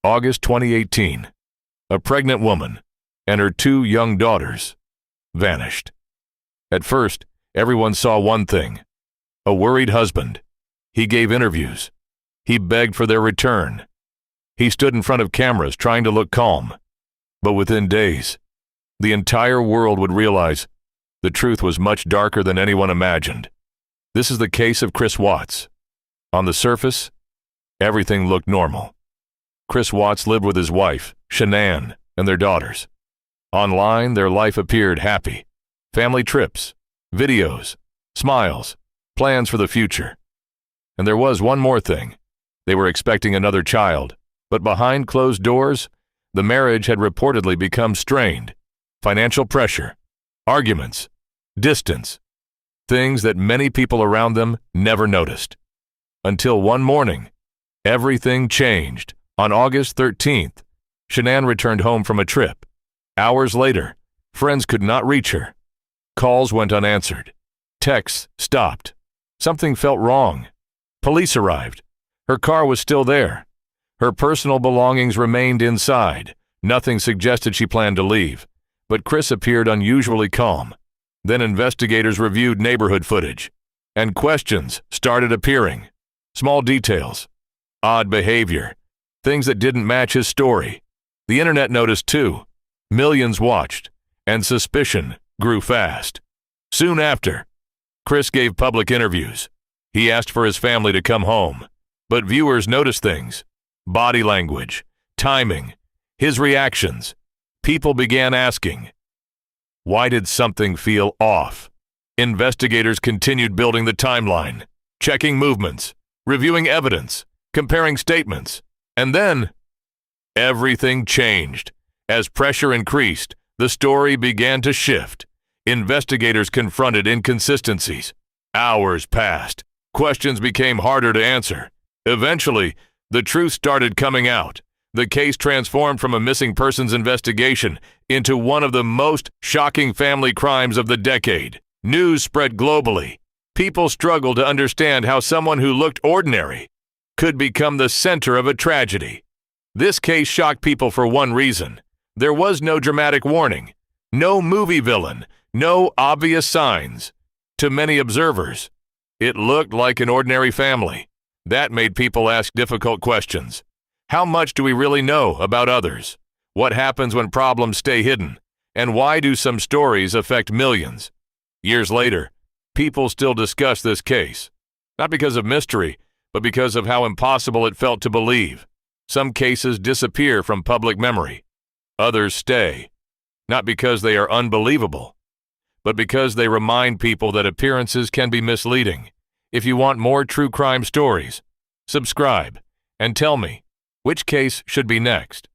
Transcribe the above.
August 2018. A pregnant woman and her 2 young daughters vanished. At first, everyone saw one thing: a worried husband. He gave interviews. He begged for their return. He stood in front of cameras trying to look calm. But within days, the entire world would realize the truth was much darker than anyone imagined. This is the case of Chris Watts. On the surface, everything looked normal. Chris Watts lived with his wife, Shanann, and their daughters. Online, their life appeared happy. Family trips, videos, smiles, plans for the future. And there was one more thing. They were expecting another child, but behind closed doors, the marriage had reportedly become strained. Financial pressure, arguments, distance, things that many people around them never noticed. Until one morning, everything changed. On August 13th, Shanann returned home from a trip. Hours later, friends could not reach her. Calls went unanswered. Texts stopped. Something felt wrong. Police arrived. Her car was still there. Her personal belongings remained inside. Nothing suggested she planned to leave. But Chris appeared unusually calm. Then investigators reviewed neighborhood footage, and questions started appearing. Small details, odd behavior, things that didn't match his story. The internet noticed too. Millions watched, and suspicion grew fast. Soon after, Chris gave public interviews. He asked for his family to come home, but viewers noticed things: body language, timing, his reactions. People began asking, why did something feel off? Investigators continued building the timeline, checking movements, reviewing evidence, comparing statements. And then, everything changed. As pressure increased, the story began to shift. Investigators confronted inconsistencies. Hours passed. Questions became harder to answer. Eventually, the truth started coming out. The case transformed from a missing persons investigation into one of the most shocking family crimes of the decade. News spread globally. People struggled to understand how someone who looked ordinary could become the center of a tragedy. This case shocked people for one reason. There was no dramatic warning, no movie villain, no obvious signs. To many observers, it looked like an ordinary family. That made people ask difficult questions. How much do we really know about others? What happens when problems stay hidden? And why do some stories affect millions? Years later, people still discuss this case, not because of mystery, but because of how impossible it felt to believe. Some cases disappear from public memory. Others stay, not because they are unbelievable, but because they remind people that appearances can be misleading. If you want more true crime stories, subscribe and tell me which case should be next.